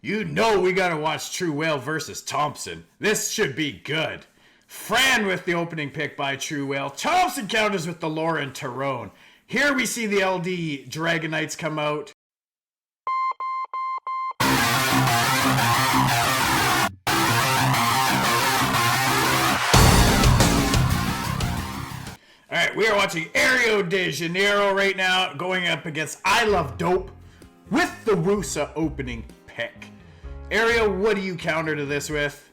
You know we gotta watch True Whale versus Thompson. This should be good. Fran with the opening pick by True Whale. Thompson counters with the Lauren Tyrone. Here we see the LD Dragon Knights come out. Alright, we are watching Rio de Janeiro right now, going up against I Love Dope with the Rusa opening pick. Ario, what do you counter to this with?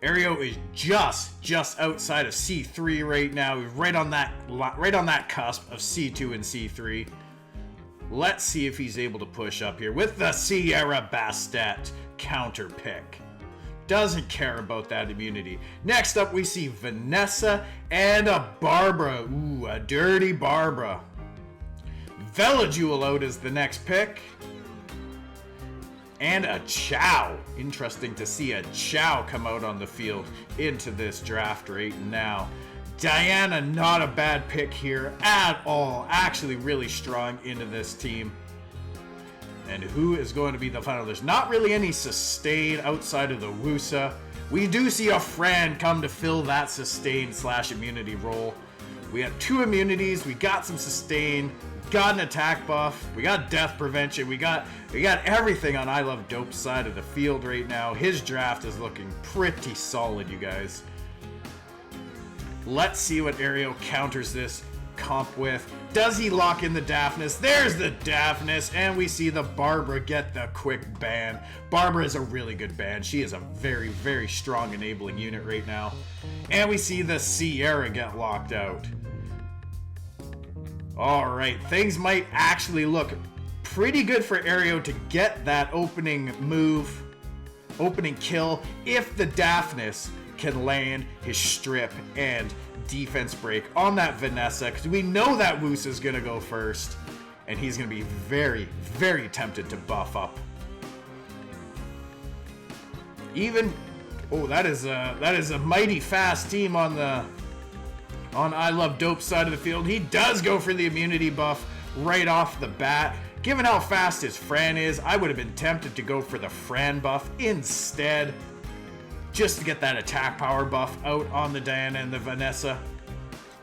Ario is just outside of C3 right now. He's right on that cusp of C2 and C3. Let's see if he's able to push up here with the Sierra Bastet counter pick. Doesn't care about that immunity. Next up, we see Vanessa and a Barbara. Ooh, a dirty Barbara. Velajewel out is the next pick. And a Chow. Interesting to see a Chow come out on the field into this draft right now. Diana, not a bad pick here at all. Actually really strong into this team. And who is going to be the final? There's not really any sustain outside of the Wusa. We do see a Fran come to fill that sustain / immunity role. We have 2 immunities. We got some sustain. Got an attack buff. We got death prevention. We got everything on I Love Dope's side of the field right now. His draft is looking pretty solid, you guys. Let's see what Ario counters this comp with. Does he lock in the Daphnis? There's the Daphnis, and we see the Barbara get the quick ban. Barbara is a really good ban. She is a very, very strong enabling unit right now. And we see the Sierra get locked out. Alright, things might actually look pretty good for Ario to get that opening move, opening kill, if the Daphnis can land his strip and defense break on that Vanessa, because we know that Woos is going to go first, and he's going to be very, very tempted to buff up. Even, oh, that is a mighty fast team on I Love Dope side of the field. He does go for the immunity buff right off the bat. Given how fast his Fran is, I would have been tempted to go for the Fran buff instead, just to get that attack power buff out on the Diana and the Vanessa.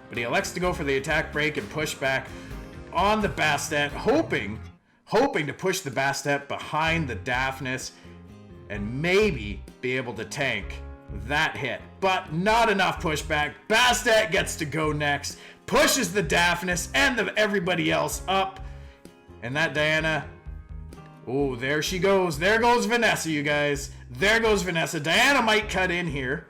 But he elects to go for the attack break and push back on the Bastet, hoping to push the Bastet behind the Daphnis and maybe be able to tank that hit. But not enough pushback. Bastet gets to go next, pushes the Daphnis and everybody else up. And that Diana, oh, there she goes. There goes Vanessa, you guys. There goes Vanessa. Diana might cut in here.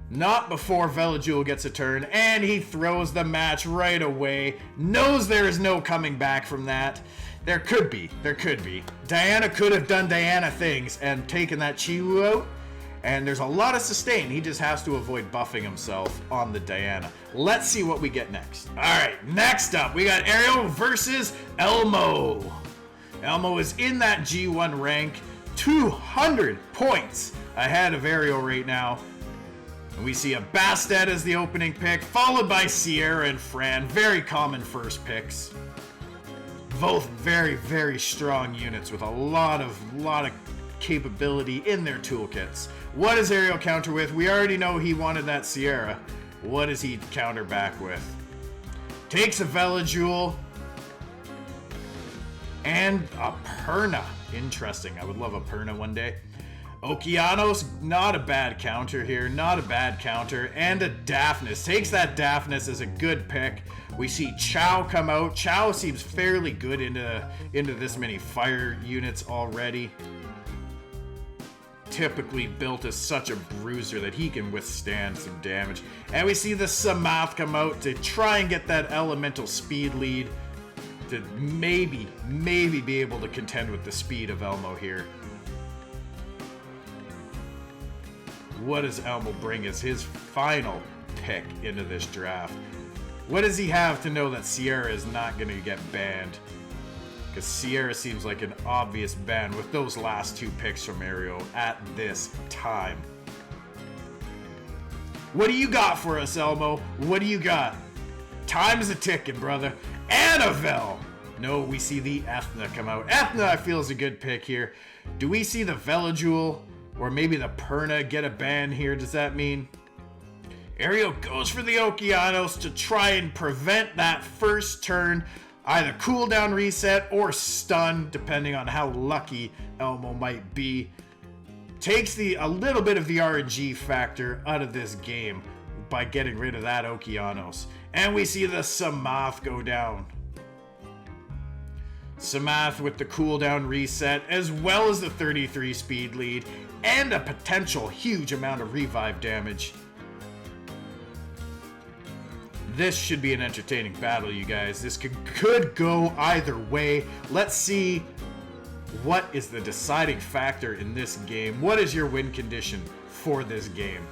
Not before Velajewel gets a turn, and he throws the match right away. Knows there is no coming back from that. There could be. Diana could have done Diana things and taken that Chiwu out, and there's a lot of sustain. He just has to avoid buffing himself on the Diana. Let's see what we get next. Alright, next up, we got Ario versus Elmo. Elmo is in that G1 rank, 200 points ahead of Ario right now. And we see a Bastet as the opening pick, followed by Sierra and Fran. Very common first picks. Both very, very strong units with a lot of capability in their toolkits. What does Ario counter with? We already know he wanted that Sierra. What does he counter back with? Takes a Velajewel and a Perna. Interesting. I would love a Perna one day. Okeanos, not a bad counter here. Not a bad counter. And a Daphnis. Takes that Daphnis as a good pick. We see Chow come out. Chow seems fairly good into this many fire units already. Typically built as such a bruiser that he can withstand some damage. And we see the Samath come out to try and get that elemental speed lead to maybe be able to contend with the speed of Elmo here. What does Elmo bring as his final pick into this draft? What does he have to know that Sierra is not going to get banned? Because Sierra seems like an obvious ban with those last 2 picks from Ario at this time. What do you got for us, Elmo? What do you got? Time's a ticking, brother. Annabelle! No, we see the Ethna come out. Ethna, I feel, is a good pick here. Do we see the Velojoule or maybe the Perna get a ban here? Does that mean Ariel goes for the Okeanos to try and prevent that first turn, either cooldown reset or stun, depending on how lucky Elmo might be. Takes a little bit of the RNG factor out of this game by getting rid of that Okeanos. And we see the Samath go down. Samath with the cooldown reset, as well as the 33 speed lead, and a potential huge amount of revive damage. This should be an entertaining battle, you guys. This could go either way. Let's see what is the deciding factor in this game. What is your win condition for this game?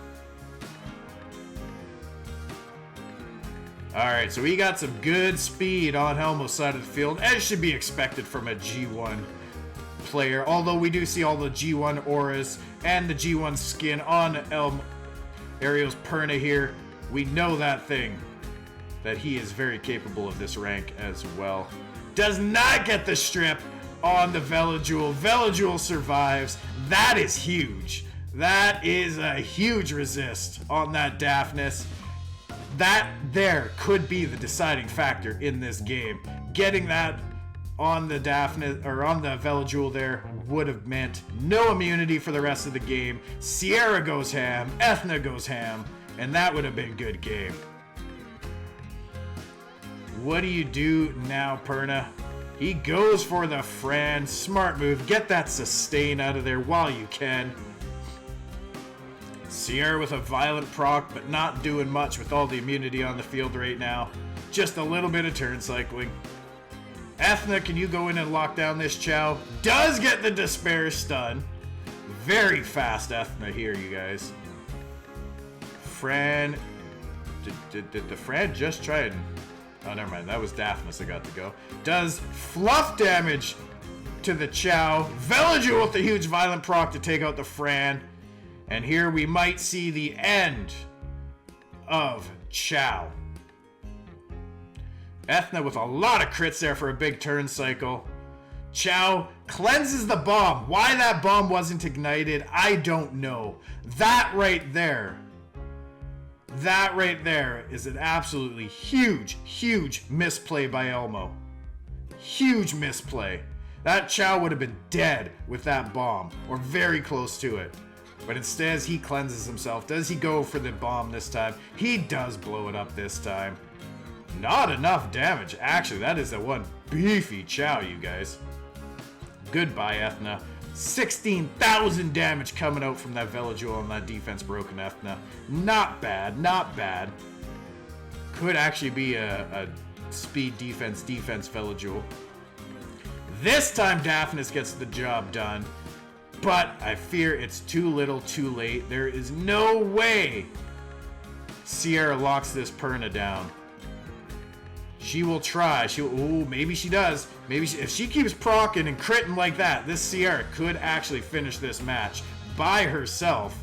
Alright, so we got some good speed on Elmo's side of the field, as should be expected from a G1 player. Although we do see all the G1 auras and the G1 skin on Ariel's Perna here. We know that he is very capable of this rank as well. Does not get the strip on the Velojoule. Velojoule survives. That is huge. That is a huge resist on that Daphnis. That there could be the deciding factor in this game. Getting that on the Daphnis or on the Velojoule there would have meant no immunity for the rest of the game. Sierra goes ham, Ethna goes ham, and that would have been a good game. What do you do now, Perna? He goes for the Fran. Smart move. Get that sustain out of there while you can. Sierra with a violent proc, but not doing much with all the immunity on the field right now. Just a little bit of turn cycling. Ethna, can you go in and lock down this Chow? Does get the Despair stun. Very fast Ethna here, you guys. Fran. Did the Fran just try and... Oh, never mind. That was Daphnis that got to go. Does fluff damage to the Chow. Velojoule with the huge violent proc to take out the Fran. And here we might see the end of Chow. Ethna with a lot of crits there for a big turn cycle. Chow cleanses the bomb. Why that bomb wasn't ignited, I don't know. That right there is an absolutely huge, huge misplay by Elmo. Huge misplay. That Chow would have been dead with that bomb, or very close to it. But instead, he cleanses himself. Does he go for the bomb this time? He does blow it up this time. Not enough damage. Actually, that is the one beefy Chow, you guys. Goodbye, Ethna. 16,000 damage coming out from that Velojoule on that defense broken Ethna. Not bad, not bad. Could actually be a speed defense Velojoule. This time, Daphnis gets the job done. But I fear it's too little, too late. There is no way Sierra locks this Perna down. She will try. Ooh, maybe she does. If she keeps proccing and critting like that, this Sierra could actually finish this match by herself.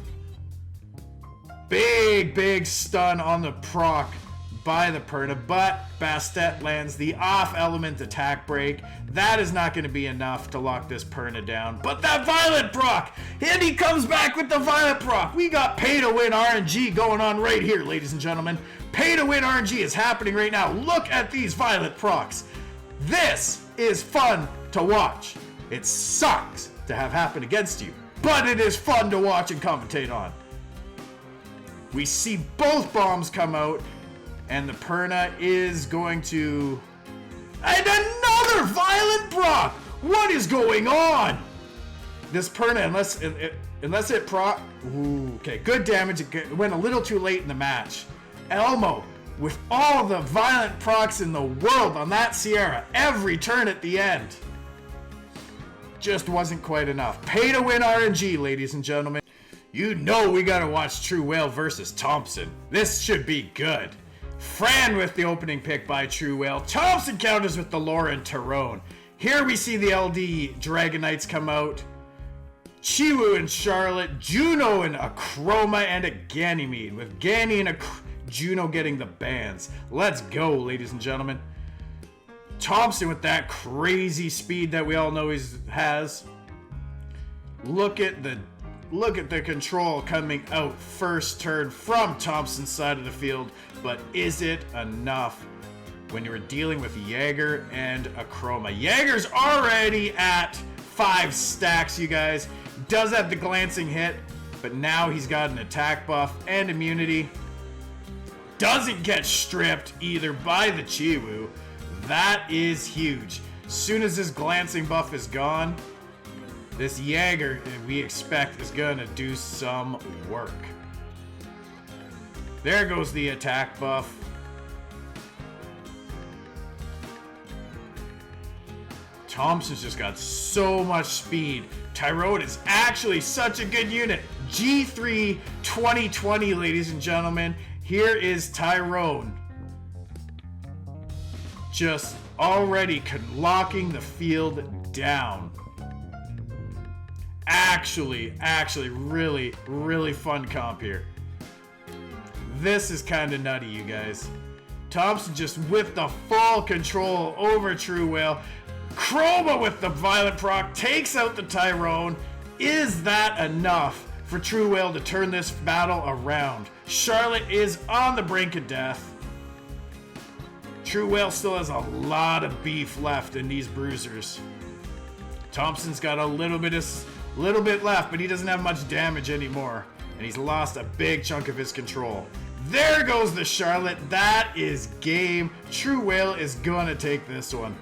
Big stun on the proc by the Perna, but Bastet lands the off-element attack break. That is not going to be enough to lock this Perna down. But that violent proc! And he comes back with the violent proc! We got pay-to-win RNG going on right here, ladies and gentlemen. Pay-to-win RNG is happening right now. Look at these violent procs. This is fun to watch. It sucks to have happen against you, but it is fun to watch and commentate on. We see both bombs come out, and the Perna is going to... And another violent proc! What is going on? This Perna, unless it proc... Ooh, okay, good damage. It went a little too late in the match. Elmo, with all the violent procs in the world on that Sierra, every turn at the end. Just wasn't quite enough. Pay to win RNG, ladies and gentlemen. You know we gotta watch True Whale versus Thompson. This should be good. Fran with the opening pick by True Whale. Thompson counters with the Laura and Tyrone. Here we see the LD Dragonites come out. Chiwu and Charlotte. Juno and Akroma and a Ganymede. With Gany and Juno getting the bans. Let's go, ladies and gentlemen. Thompson with that crazy speed that we all know he has. Look at the control coming out first turn from Thompson's side of the field, but is it enough when you're dealing with Jaeger and a Chroma? Jaeger's already at 5 stacks, you guys. Does have the glancing hit, but now he's got an attack buff and immunity. Doesn't get stripped either by the Chiwu. That is huge. As soon as this glancing buff is gone, this Jaeger, we expect, is going to do some work. There goes the attack buff. Thompson's just got so much speed. Tyrone is actually such a good unit. G3 2020, ladies and gentlemen. Here is Tyrone. Just already locking the field down. Actually, really fun comp here. This is kind of nutty, you guys. Thompson just with the full control over True Whale. Chroma with the violent proc takes out the Tyrone. Is that enough for True Whale to turn this battle around? Charlotte is on the brink of death. True Whale still has a lot of beef left in these bruisers. Thompson's got a little bit left, but he doesn't have much damage anymore. And he's lost a big chunk of his control. There goes the Charlotte. That is game. True Whale is going to take this one.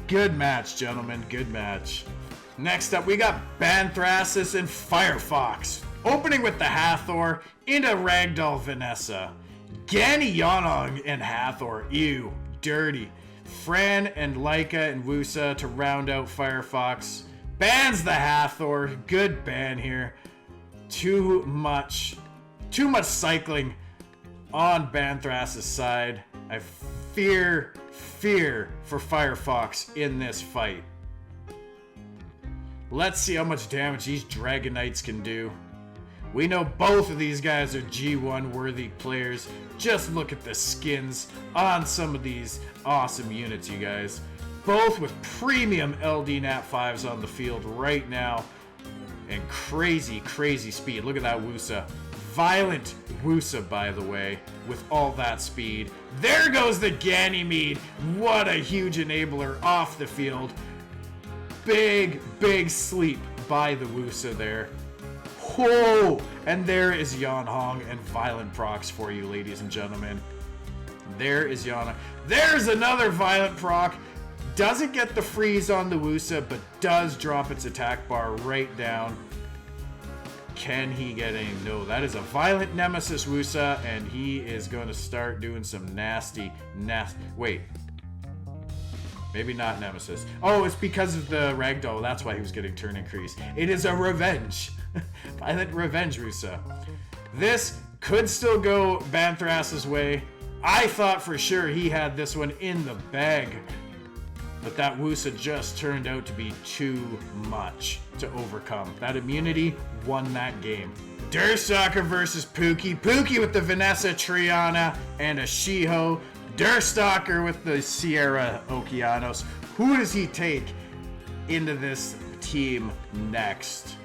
Good match, gentlemen. Good match. Next up, we got Banthrasis and Firefox. Opening with the Hathor into Ragdoll Vanessa. Gani Yanong and Hathor. Ew. Dirty. Fran and Laika and Wusa to round out Firefox. Bans the Hathor. Good ban here. Too much cycling on Banthrasis' side. I fear for Firefox in this fight. Let's see how much damage these Dragon Knights can do. We know both of these guys are G1 worthy players. Just look at the skins on some of these awesome units, you guys. Both with premium LD Nat 5s on the field right now. And crazy speed. Look at that Wusa. Violent Wusa, by the way, with all that speed. There goes the Ganymede. What a huge enabler off the field. Big sleep by the Wusa there. Whoa! And there is Yan Hong and Violent Procs for you, ladies and gentlemen. There is Yana. There's another Violent Proc. Doesn't get the freeze on the Wusa, but does drop its attack bar right down. Can he get any? No, that is a Violent Nemesis Wusa, and he is going to start doing some nasty. Wait. Maybe not Nemesis. Oh, it's because of the Ragdoll. That's why he was getting turn increase. It is a Revenge. Violent Revenge Wusa. This could still go Banthrasis' way. I thought for sure he had this one in the bag. But that Wusa just turned out to be too much to overcome. That immunity won that game. Durstalker versus Pookie. Pookie with the Vanessa Triana and a Shiho. Durstalker with the Sierra Okeanos. Who does he take into this team next?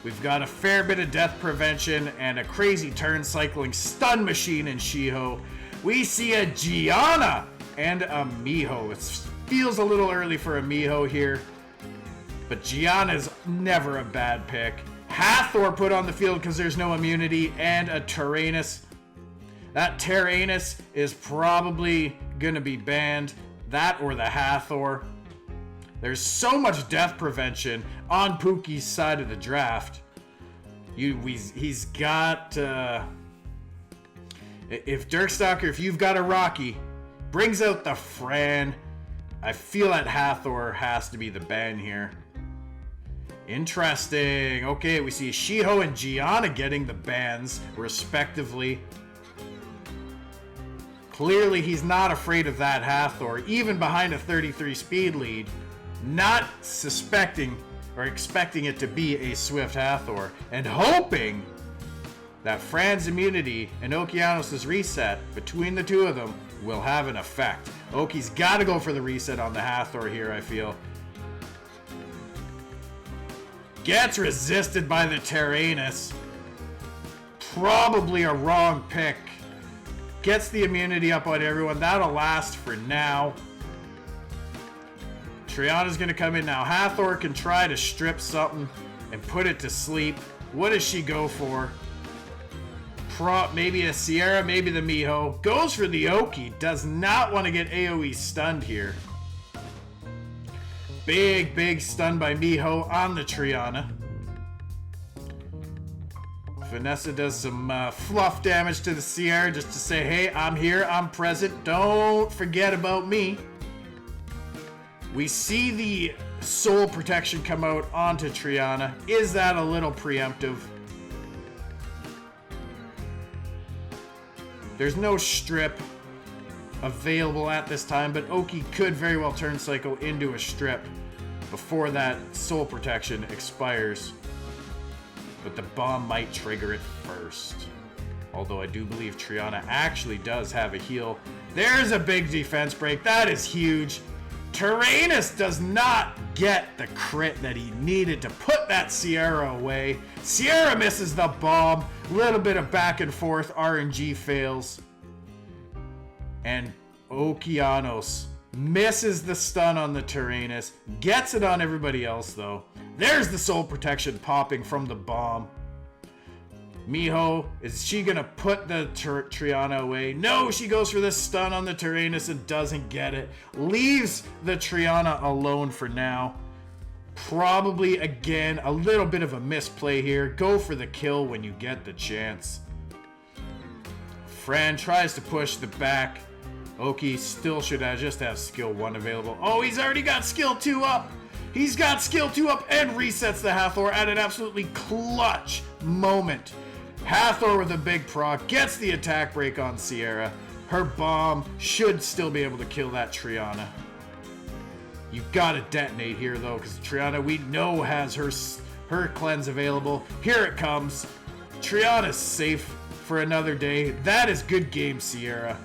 We've got a fair bit of death prevention and a crazy turn cycling stun machine in Shiho. We see a Gianna and a Miho. It feels a little early for a Miho here, but Gianna's never a bad pick. Hathor put on the field because there's no immunity, and a Tyrannus. That Tyrannus is probably going to be banned. That or the Hathor. There's so much death prevention on Pookie's side of the draft. He's got... if Dirkstalker, if you've got a Rocky, brings out the Fran, I feel that Hathor has to be the ban here. Interesting. Okay, we see Shiho and Gianna getting the bans, respectively. Clearly, he's not afraid of that Hathor, even behind a 33 speed lead. Not suspecting or expecting it to be a Swift Hathor, and hoping that Fran's immunity and Okeanos' reset between the two of them will have an effect. Oki's got to go for the reset on the Hathor here, I feel. Gets resisted by the Tyrannus. Probably a wrong pick. Gets the immunity up on everyone. That'll last for now. Triana's going to come in now. Hathor can try to strip something and put it to sleep. What does she go for? Maybe a Sierra, maybe the Miho. Goes for the Oki. Does not want to get AoE stunned here. Big stun by Miho on the Triana. Vanessa does some fluff damage to the Sierra just to say, hey, I'm here, I'm present, don't forget about me. We see the soul protection come out onto Triana. Is that a little preemptive? There's no strip available at this time, but Oki could very well turn Psycho into a strip before that soul protection expires. But the bomb might trigger it first. Although I do believe Triana actually does have a heal. There's a big defense break. That is huge. Tyrannus does not get the crit that he needed to put that Sierra away. Sierra misses the bomb. Little bit of back and forth. RNG fails. And Okeanos misses the stun on the Tyrannus. Gets it on everybody else though. There's the soul protection popping from the bomb. Miho, is she gonna put the Triana away? No, she goes for the stun on the Tyrannus and doesn't get it. Leaves the Triana alone for now. Probably, again, a little bit of a misplay here. Go for the kill when you get the chance. Fran tries to push the back. Oki still should just have skill 1 available. Oh, he's already got skill 2 up. He's got skill 2 up and resets the Hathor at an absolutely clutch moment. Hathor with a big proc gets the attack break on Sierra. Her bomb should still be able to kill that Triana. You've got to detonate here though, because Triana we know has her cleanse available. Here it comes. Triana's safe for another day. That is good game, Sierra.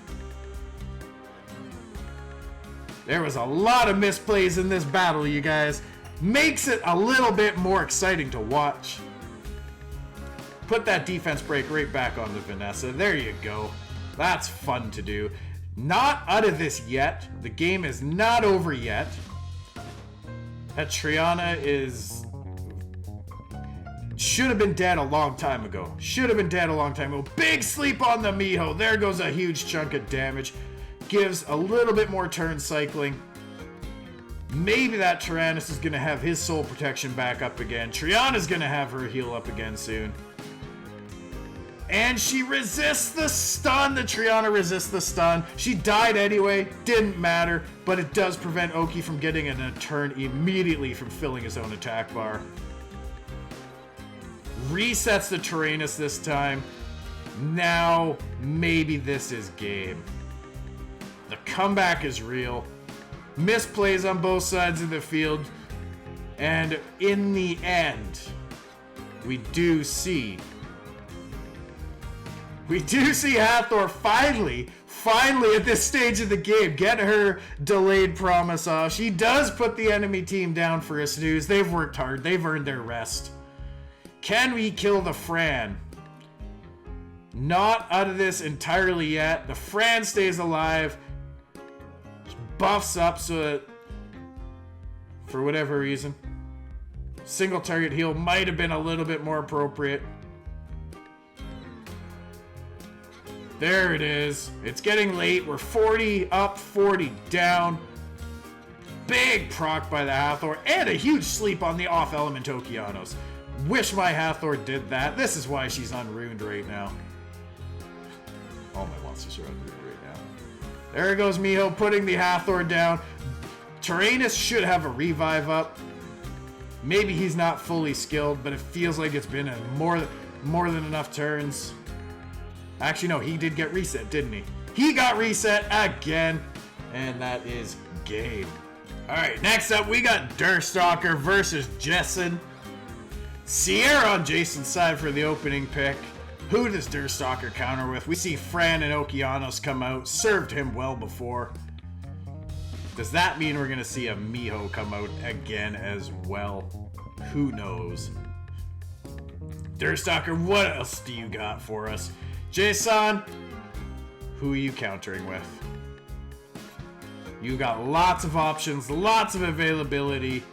There was a lot of misplays in this battle, you guys. Makes it a little bit more exciting to watch. Put that defense break right back on the Vanessa. There you go. That's fun to do. Not out of this yet. The game is not over yet. That Triana should have been dead a long time ago. Should have been dead a long time ago. Big sleep on the Miho. There goes a huge chunk of damage. Gives a little bit more turn cycling. Maybe that Tyrannus is going to have his soul protection back up again. Triana's going to have her heal up again soon. And she resists the stun. The Triana resists the stun. She died anyway. Didn't matter. But it does prevent Oki from getting a turn immediately from filling his own attack bar. Resets the Tyrannus this time. Now, maybe this is game. The comeback is real. Misplays on both sides of the field. And in the end, we do see Hathor finally at this stage of the game get her delayed promise off. She does put the enemy team down for a snooze. They've worked hard. They've earned their rest. Can we kill the Fran? Not out of this entirely yet. The Fran stays alive. Buffs up so that, for whatever reason, single target heal might have been a little bit more appropriate. There it is. It's getting late. We're 40 up, 40 down. Big proc by the Hathor and a huge sleep on the off element Okeanos. Wish my Hathor did that. This is why she's unruined right now. All my monsters are unruined right now. There goes Miho putting the Hathor down. Tyrannus should have a revive up. Maybe he's not fully skilled, but it feels like it's been more than enough turns. Actually, no, he did get reset, didn't he? He got reset again, and that is game. All right, next up, we got Durstalker versus Jessen. Sierra on Jason's side for the opening pick. Who does Durstalker counter with? We see Fran and Okeanos come out, served him well before. Does that mean we're going to see a Miho come out again as well? Who knows? Durstalker, what else do you got for us? Jason, who are you countering with? You got lots of options, lots of availability.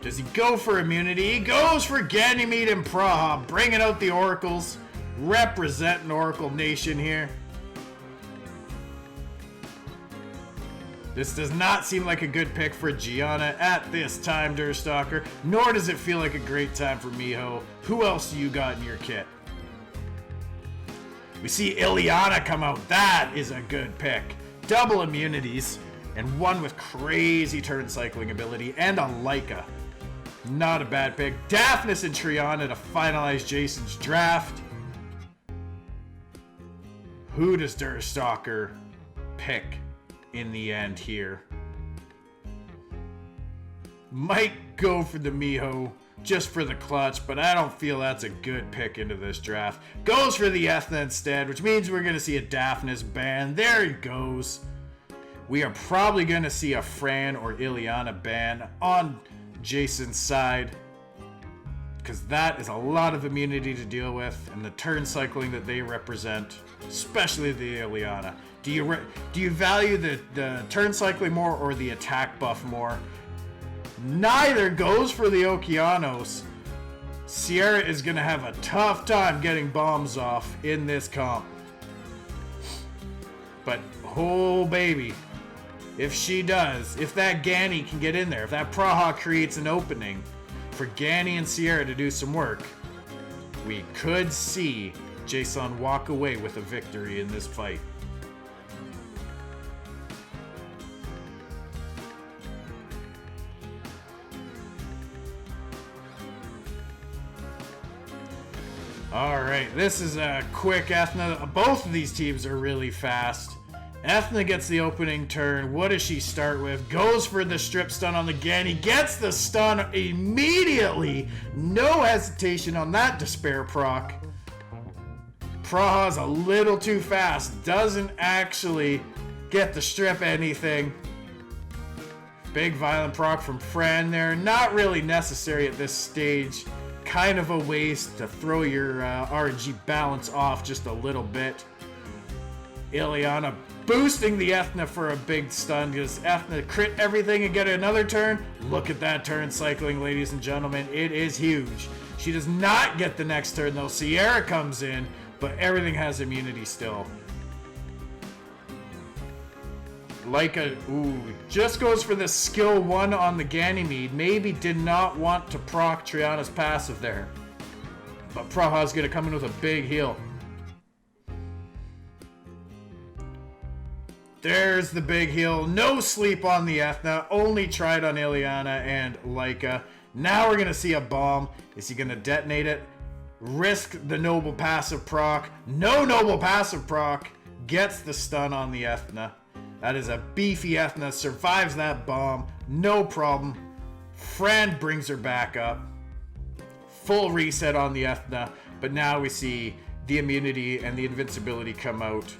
Does he go for immunity? He goes for Ganymede and Praha, bringing out the Oracles, representing Oracle Nation here. This does not seem like a good pick for Gianna at this time, Durstalker, nor does it feel like a great time for Miho. Who else do you got in your kit? We see Ileana come out. That is a good pick. Double immunities, and one with crazy turn cycling ability, and a Leica. Not a bad pick. Daphnis and Triana to finalize Jason's draft. Who does Durstalker pick in the end here? Might go for the Miho just for the clutch, but I don't feel that's a good pick into this draft. Goes for the Ethna instead, which means we're going to see a Daphnis ban. There he goes. We are probably going to see a Fran or Ileana ban on Jason's side, because that is a lot of immunity to deal with, and the turn cycling that they represent, especially the Ileana. Do you value the turn cycling more or the attack buff more? Neither goes for the Okeanos. Sierra is going to have a tough time getting bombs off in this comp. But, oh baby, if she does, if that Ganny can get in there, if that Praha creates an opening for Ganny and Sierra to do some work, we could see Jason walk away with a victory in this fight. Alright, this is a quick Ethna. Both of these teams are really fast. Ethna gets the opening turn. What does she start with? Goes for the strip stun on the Ganny. Gets the stun immediately. No hesitation on that Despair proc. Praha's a little too fast. Doesn't actually get the strip anything. Big violent proc from Fran there. Not really necessary at this stage. Kind of a waste to throw your RNG balance off just a little bit. Ileana boosting the Ethna for a big stun. Does Ethna crit everything and get another turn? Look at that turn cycling, ladies and gentlemen. It is huge. She does not get the next turn though. Sierra comes in, but everything has immunity still. Leica, just goes for the skill 1 on the Ganymede. Maybe did not want to proc Triana's passive there. But Praha's going to come in with a big heal. There's the big heal. No sleep on the Ethna. Only tried on Ileana and Leica. Now we're going to see a bomb. Is he going to detonate it? Risk the noble passive proc. No noble passive proc. Gets the stun on the Ethna. That is a beefy Ethna. Survives that bomb. No problem. Fran brings her back up. Full reset on the Ethna. But now we see the immunity and the invincibility come out.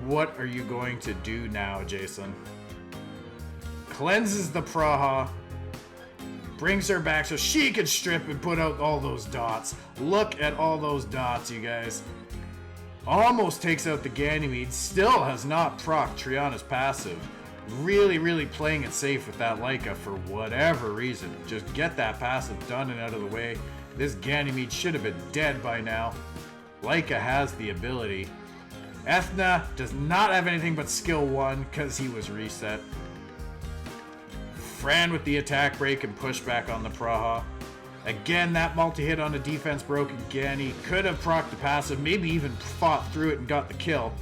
What are you going to do now, Jason? Cleanses the Praha. Brings her back so she can strip and put out all those dots. Look at all those dots, you guys. Almost takes out the Ganymede. Still has not procced Triana's passive. Really, really playing it safe with that Leica for whatever reason. Just get that passive done and out of the way. This Ganymede should have been dead by now. Leica has the ability. Ethna does not have anything but skill 1 because he was reset. Fran with the attack break and pushback on the Praha. Again, that multi-hit on a defense broken Ganny. Could have procced the passive, maybe even fought through it and got the kill.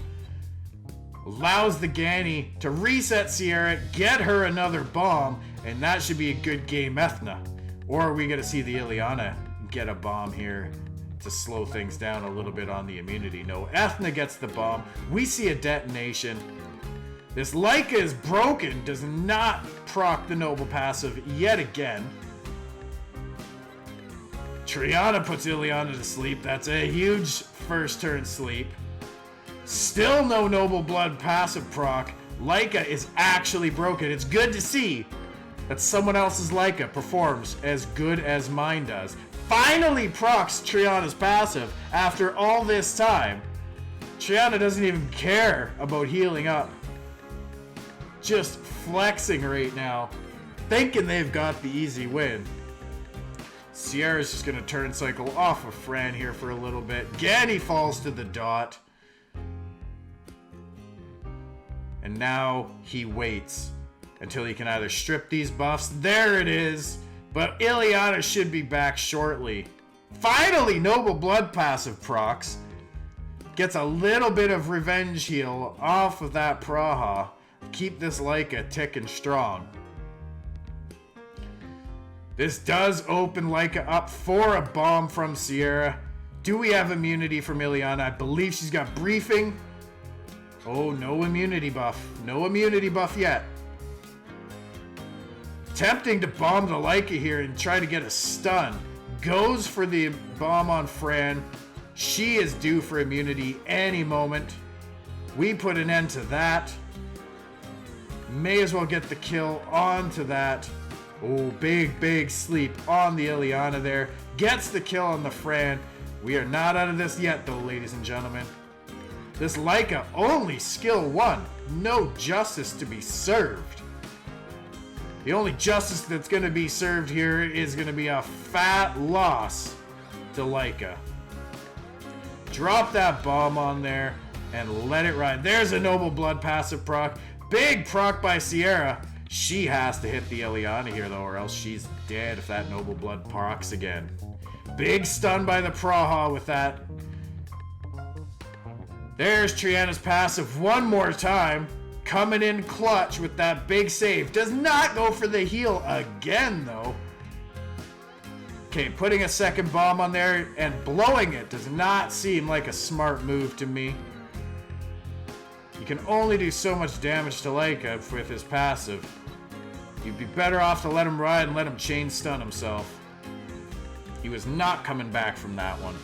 Allows the Ganny to reset Sierra, get her another bomb, and that should be a good game, Ethna. Or are we going to see the Ileana get a bomb here to slow things down a little bit on the immunity? No, Ethna gets the bomb. We see a detonation. This Leica is broken, does not proc the noble passive yet again. Triana puts Ileana to sleep. That's a huge first turn sleep. Still no Noble Blood passive proc. Leica is actually broken. It's good to see that someone else's Leica performs as good as mine does. Finally procs Triana's passive after all this time. Triana doesn't even care about healing up. Just flexing right now, thinking they've got the easy win. Sierra's just going to turn cycle off of Fran here for a little bit. Again, he falls to the dot. And now he waits until he can either strip these buffs. There it is. But Ileana should be back shortly. Finally, Noble Blood passive procs. Gets a little bit of revenge heal off of that Praha. Keep this Leica ticking strong. This does open Leica up for a bomb from Sierra. Do we have immunity from Ileana? I believe she's got briefing. Oh, no immunity buff. No immunity buff yet. Tempting to bomb the Leica here and try to get a stun. Goes for the bomb on Fran. She is due for immunity any moment. We put an end to that. May as well get the kill onto that. Oh, big sleep on the Ileana there. Gets the kill on the Fran. We are not out of this yet, though, ladies and gentlemen. This Leica only skill 1. No justice to be served. The only justice that's going to be served here is going to be a fat loss to Leica. Drop that bomb on there and let it ride. There's a Noble Blood passive proc. Big proc by Sierra. She has to hit the Ileana here, though, or else she's dead if that Noble Blood procs again. Big stun by the Praha with that. There's Triana's passive one more time. Coming in clutch with that big save. Does not go for the heal again, though. Okay, putting a second bomb on there and blowing it does not seem like a smart move to me. You can only do so much damage to Leica with his passive. You'd be better off to let him ride and let him chain stun himself. He was not coming back from that one.